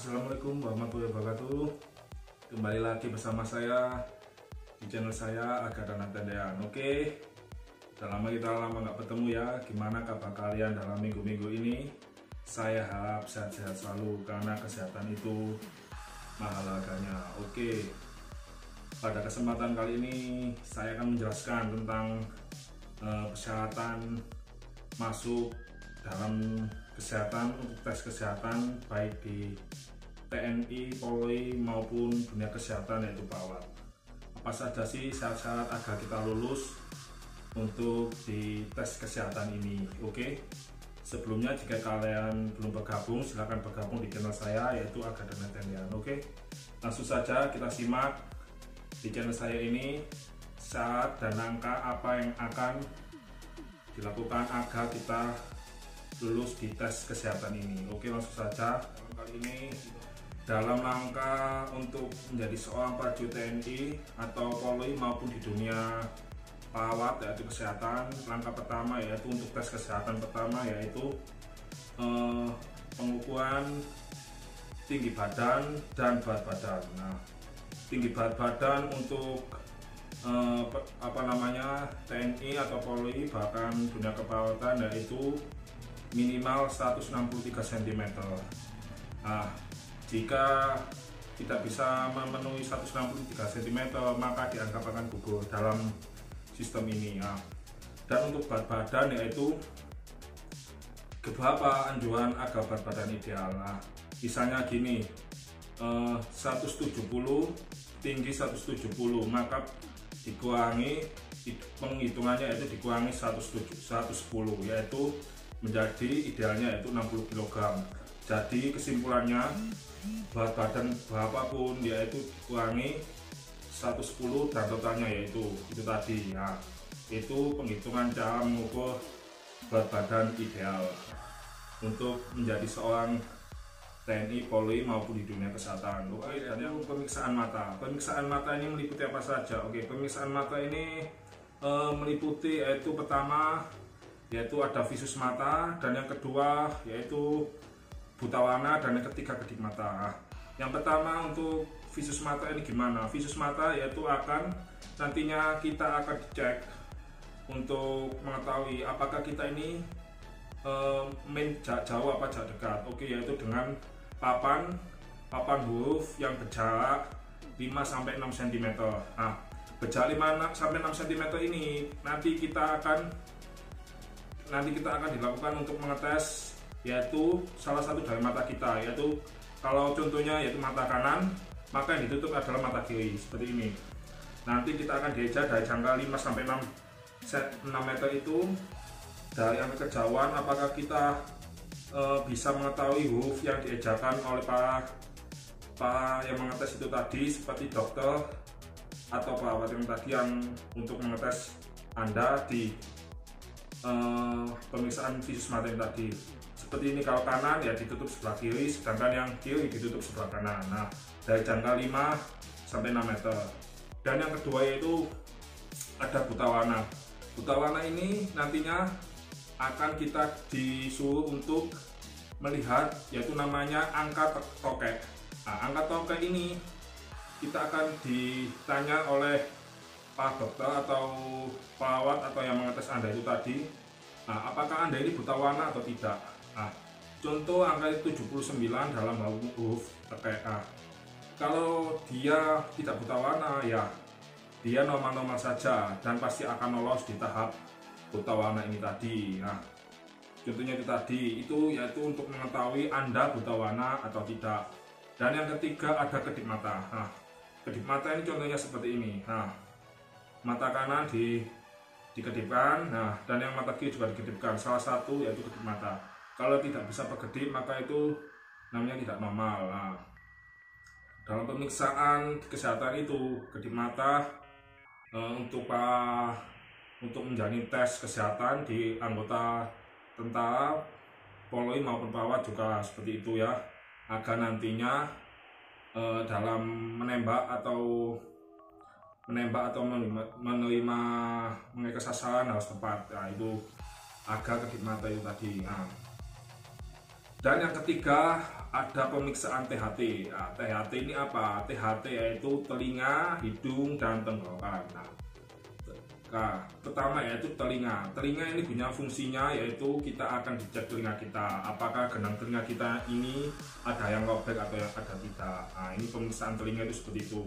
Assalamualaikum warahmatullahi wabarakatuh. Kembali lagi bersama saya di channel saya Aga dan Tendean. Oke, udah lama nggak bertemu ya. Gimana kabar kalian dalam minggu-minggu ini? Saya harap sehat-sehat selalu karena kesehatan itu mahal harganya. Oke, pada kesempatan kali ini saya akan menjelaskan tentang persyaratan masuk dalam kesehatan untuk tes kesehatan baik di TNI, Polri maupun dunia kesehatan yaitu perawat. Apa saja sih syarat-syarat agar kita lulus untuk di tes kesehatan ini? Oke. Sebelumnya jika kalian belum bergabung silahkan bergabung di channel saya yaitu Aga dan Tendean. Oke. Langsung saja kita simak di channel saya ini syarat dan angka apa yang akan dilakukan agar kita lulus di tes kesehatan ini. Oke, langsung saja. Kali ini dalam rangka untuk menjadi seorang prajurit TNI atau Polri maupun di dunia perawat yaitu kesehatan, langkah pertama yaitu untuk tes kesehatan pertama yaitu pengukuran tinggi badan dan berat badan. Nah, tinggi berat badan untuk TNI atau Polri bahkan dunia keperawatan yaitu minimal 163 cm. Nah, jika tidak bisa memenuhi 163 cm maka dianggap akan gugur dalam sistem ini. Nah, dan untuk berat badan yaitu beberapa anjuran agar berat badan ideal. Nah, misalnya gini, 170 tinggi 170 maka dikurangi penghitungannya yaitu dikurangi 110 yaitu menjadi idealnya yaitu 60 kg. Jadi kesimpulannya berat badan berapapun yaitu dikurangi 110 dan totalnya yaitu itu tadi. Nah, itu penghitungan cara mengukur berat badan ideal untuk menjadi seorang TNI, Polri maupun di dunia kesehatan. Oke, dan yang pemeriksaan mata. Pemeriksaan mata ini meliputi apa saja? Oke, pemeriksaan mata ini meliputi yaitu pertama yaitu ada visus mata, dan yang kedua yaitu buta warna, dan yang ketiga kedip mata. Yang pertama untuk visus mata ini gimana? Visus mata yaitu akan nantinya kita akan dicek untuk mengetahui apakah kita ini main jauh apa jarak dekat. Oke, yaitu dengan papan huruf yang berjarak 5-6 cm. Nah, berjarak 5-6 cm ini nanti kita akan dilakukan untuk mengetes yaitu salah satu dari mata kita, yaitu kalau contohnya yaitu mata kanan maka yang ditutup adalah mata kiri seperti ini. Nanti kita akan dieja dari jangka 5-6 meter itu dari angka kejauhan apakah kita bisa mengetahui huruf yang diejakan oleh para yang mengetes itu tadi, seperti dokter atau perawat yang tadi yang untuk mengetes Anda di pemeriksaan visus mata yang tadi. Seperti ini, kalau kanan ya ditutup sebelah kiri, sedangkan yang kiri ditutup sebelah kanan. Nah, dari jangka 5-6 meter. Dan yang kedua yaitu ada buta warna. Buta warna ini nantinya akan kita disuruh untuk melihat yaitu namanya angka tokek. Nah, angka tokek ini kita akan ditanya oleh Pak dokter atau perawat atau yang mengetes Anda itu tadi. Nah, apakah Anda ini buta warna atau tidak? Nah, contoh angka 79 dalam huruf tokek. Nah, kalau dia tidak buta warna ya dia normal-normal saja dan pasti akan lolos di tahap buta warna ini tadi. Nah, contohnya itu tadi, itu yaitu untuk mengetahui Anda buta warna atau tidak. Dan yang ketiga ada kedip mata. Nah, kedip mata ini contohnya seperti ini. Nah, mata kanan dikedipkan, nah, dan yang mata kiri juga dikedipkan. Salah satu yaitu kedip mata. Kalau tidak bisa berkedip maka itu namanya tidak normal. Nah, dalam pemeriksaan kesehatan itu kedip mata untuk menjalani tes kesehatan di anggota tentara, Polri maupun perawat juga seperti itu ya, agar nantinya dalam menembak atau menerima mengenai sasaran harus tepat. Nah, itu agar kedip mata itu tadi. Nah, Dan yang ketiga ada pemeriksaan THT. Nah, THT ini apa? THT yaitu telinga, hidung, dan tenggorokan. Nah, pertama yaitu telinga. Telinga ini punya fungsinya yaitu kita akan dicek telinga kita, apakah genang telinga kita ini ada yang robek atau yang ada tidak. Nah, ini pemeriksaan telinga itu seperti itu.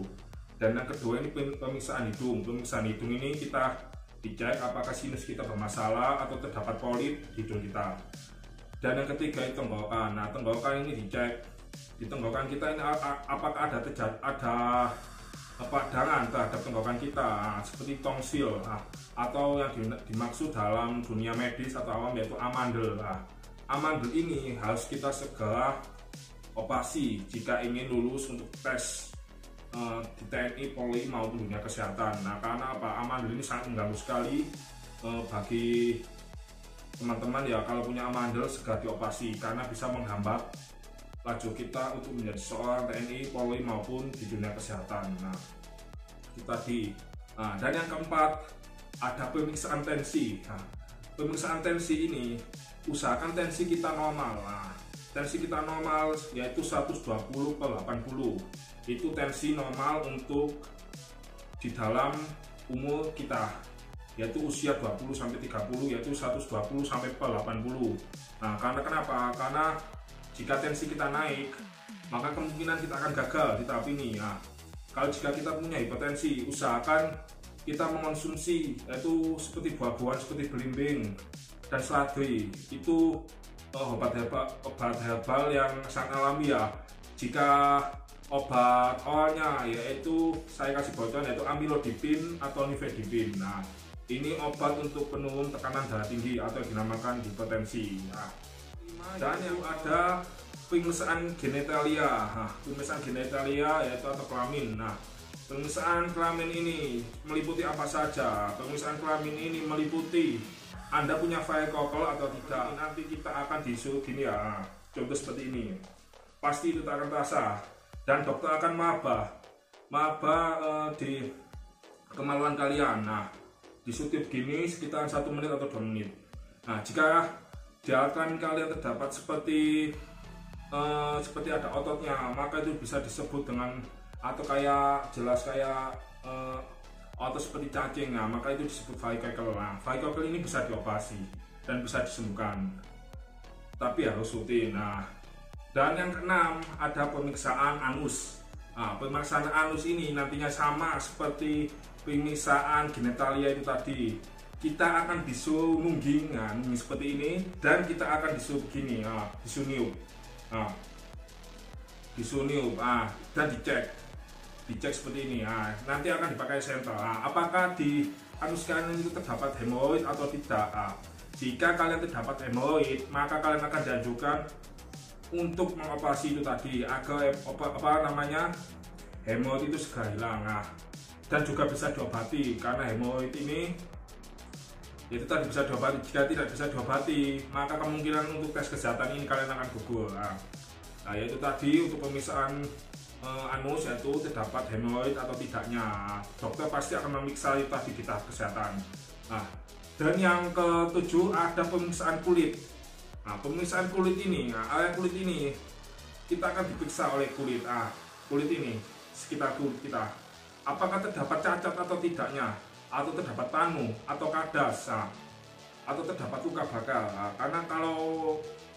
Dan yang kedua ini pemeriksaan hidung. Pemeriksaan hidung ini kita dicek apakah sinus kita bermasalah atau terdapat polip di hidung kita. Dan yang ketiga itu tenggorokan. Nah, tenggorokan ini dicek di tenggorokan kita ini apakah ada peradangan terhadap tenggorokan kita, seperti tongsil, atau yang dimaksud dalam dunia medis atau awam yaitu amandel. Amandel ini harus kita segera operasi jika ingin lulus untuk tes di TNI, Polri maupun dunia kesehatan. Nah, karena apa? Amandel ini sangat mengganggu sekali bagi teman-teman ya. Kalau punya amandel segera dioperasi karena bisa menghambat laju kita untuk menjadi seorang TNI, Polri maupun di dunia kesehatan. Nah, itu tadi. Nah, dan yang keempat ada pemeriksaan tensi. Nah, pemeriksaan tensi ini usahakan tensi kita normal. Nah, tensi kita normal yaitu 120/80. Itu tensi normal untuk di dalam umur kita, yaitu usia 20-30, yaitu 120/80. Nah, karena kenapa? Karena jika tensi kita naik, maka kemungkinan kita akan gagal di tahap ini. Nah, kalau jika kita punya hipertensi, usahakan kita mengonsumsi yaitu seperti buah-buahan seperti belimbing dan seledri. Itu obat herbal yang sangat alami ya. Jika obat awalnya yaitu saya kasih bocoran yaitu amlodipin atau nifedipin. Nah, ini obat untuk penurun tekanan darah tinggi atau dinamakan hipertensi. Nah, dan yang ada pemeriksaan genitalia. Nah, pemeriksaan genitalia yaitu atau kelamin. Nah, pemeriksaan kelamin ini meliputi apa saja? Pemeriksaan kelamin ini meliputi Anda punya varicocele atau tidak. Nanti kita akan disuruh gini ya. Contoh seperti ini. Pasti itu tak akan terasa. Dan dokter akan maba di kemaluan kalian. Nah, disutip gini sekitar 1 menit atau 2 menit. Nah, jika di alat kelamin kalian terdapat seperti ada ototnya, maka itu bisa disebut dengan atau kayak jelas kayak otot seperti cacing. Nah, maka itu disebut varicocele. Nah, varicocele ini bisa dioperasi dan bisa disembuhkan, tapi harus rutin. Nah, dan yang keenam ada pemeriksaan anus. Nah, pemeriksaan anus ini nantinya sama seperti pemeriksaan genitalia itu tadi. Kita akan disuruh nungging, nah, nungging seperti ini, dan kita akan disuruh begini, disuruh niup, disuruh niup, dan dicek seperti ini. Nah, nanti akan dipakai senter. Apakah di anus kalian itu terdapat hemoroid atau tidak? Jika kalian terdapat hemoroid, maka kalian akan dianjurkan untuk mengoperasi itu tadi agar hemoroid itu segera hilang. Dan juga bisa diobati karena hemoroid ini itu tadi bisa diobati. Jika tidak bisa diobati, maka kemungkinan untuk tes kesehatan ini kalian akan gugur. Nah, yaitu tadi untuk pemeriksaan anus yaitu terdapat hemoroid atau tidaknya. Dokter pasti akan memeriksa itu tadi di tahap kesehatan. Nah, dan yang ketujuh ada pemeriksaan kulit. Nah, pemeriksaan kulit ini, area kulit ini kita akan diperiksa oleh kulit. Kulit ini sekitar kulit kita, apakah terdapat cacat atau tidaknya, atau terdapat panu atau kadas, atau terdapat luka bakal. Karena kalau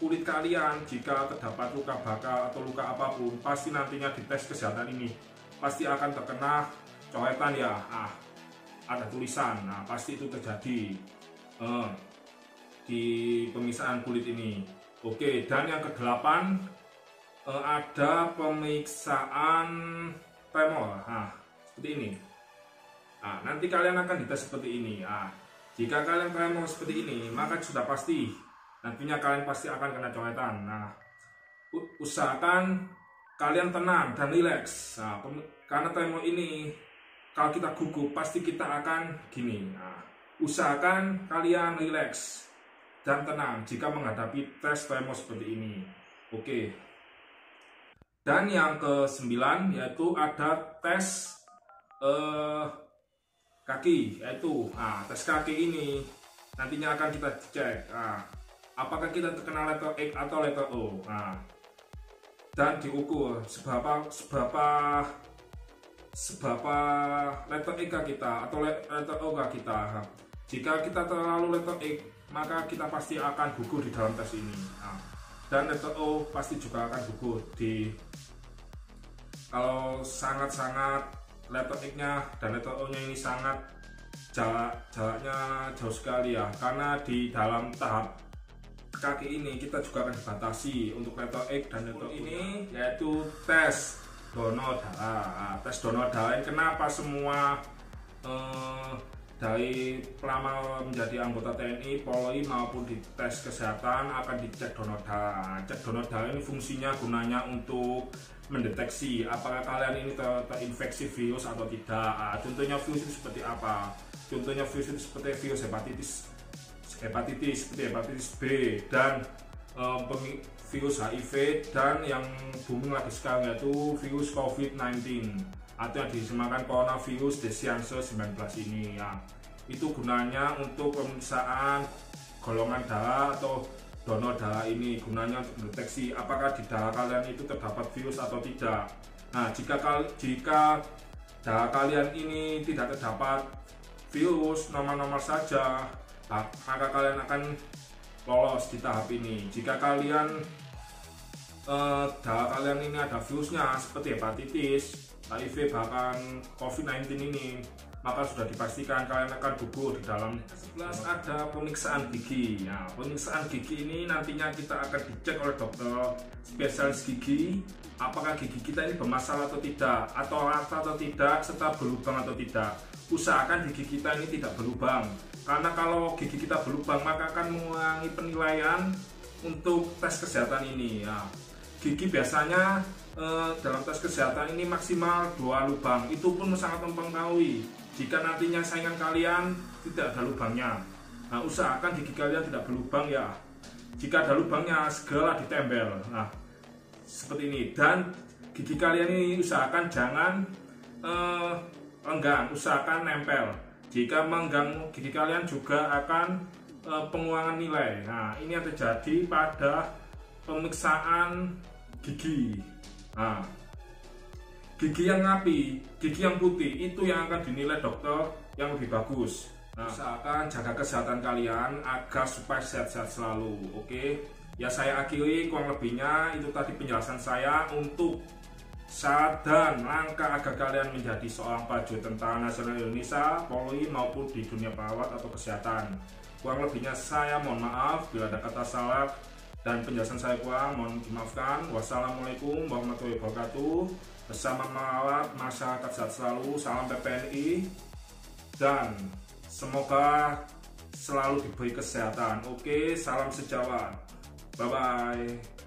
kulit kalian jika terdapat luka bakal atau luka apapun, pasti nantinya di tes kesehatan ini pasti akan terkena coretan ya. Ada tulisan. Nah, pasti itu terjadi di pemeriksaan kulit ini. Oke, dan yang kedelapan ada pemeriksaan tremor. Seperti ini. Nanti kalian akan dites seperti ini. Jika kalian tremor seperti ini, maka sudah pasti nantinya kalian pasti akan kena coretan. Nah, usahakan kalian tenang dan rileks. Karena tremor ini kalau kita gugup pasti kita akan gini. Usahakan kalian rileks dan tenang jika menghadapi tes tremor seperti ini. Oke. Dan yang ke-9 yaitu ada tes kaki, yaitu tes kaki ini nantinya akan kita cek apakah kita terkena letter X atau letter O. Nah, dan diukur seberapa letter X kita atau letter O kita. Jika kita terlalu letter X, maka kita pasti akan gugur di dalam tes ini. Nah, dan letter O pasti juga akan gugur kalau sangat-sangat letter X-nya dan letter O-nya ini sangat jaraknya jauh sekali ya, karena di dalam tahap kaki ini kita juga akan dibatasi untuk letter X dan letter O ini, yaitu tes donor darah. Tes donor darah ini kenapa semua dari pelamar menjadi anggota TNI, Polri maupun di tes kesehatan akan dicek donor darah. Cek donor darah ini fungsinya gunanya untuk mendeteksi apakah kalian ini terinfeksi virus atau tidak. Contohnya virus itu seperti apa? Contohnya virus itu seperti virus hepatitis seperti hepatitis B dan virus HIV, dan yang booming lagi sekarang yaitu virus COVID-19 atau yang disemakan coronavirus Decennial 19 ini ya. Itu gunanya untuk pemeriksaan golongan darah atau donor darah ini, gunanya untuk mendeteksi apakah di darah kalian itu terdapat virus atau tidak. Nah, jika darah kalian ini tidak terdapat virus, normal-normal saja, maka kalian akan lolos di tahap ini. Jika kalian darah kalian ini ada virusnya seperti hepatitis, HIV, bahkan COVID-19 ini, maka sudah dipastikan kalian akan gugur di dalam. 11 ada pemeriksaan gigi. Nah, pemeriksaan gigi ini nantinya kita akan dicek oleh dokter spesialis gigi apakah gigi kita ini bermasalah atau tidak, atau rata atau tidak, serta berlubang atau tidak. Usahakan gigi kita ini tidak berlubang, karena kalau gigi kita berlubang maka akan mengurangi penilaian untuk tes kesehatan ini ya. Gigi biasanya dalam tes kesehatan ini maksimal 2 lubang, itu pun sangat mempengaruhi jika nantinya saingan kalian tidak ada lubangnya. Nah, usahakan gigi kalian tidak berlubang ya. Jika ada lubangnya segera ditempel. Nah, seperti ini. Dan gigi kalian ini usahakan jangan renggang, usahakan nempel. Jika menggang gigi kalian juga akan pengurangan nilai. Nah, ini yang terjadi pada pemeriksaan gigi. Nah, gigi yang rapi, gigi yang putih itu yang akan dinilai dokter yang lebih bagus. Nah, usahakan jaga kesehatan kalian agar supaya sehat-sehat selalu. Oke, ya saya akhiri, kurang lebihnya itu tadi penjelasan saya untuk syarat dan langkah agar kalian menjadi seorang prajurit Tentara Nasional Indonesia, Polri maupun di dunia perawat atau kesehatan. Kurang lebihnya saya mohon maaf bila ada kata salah dan penjelasan saya kurang, mohon dimaafkan. Wassalamualaikum warahmatullahi wabarakatuh. Bersama merawat masyarakat sehat selalu, salam PPNI, dan semoga selalu diberi kesehatan. Oke, salam sejawat, bye bye.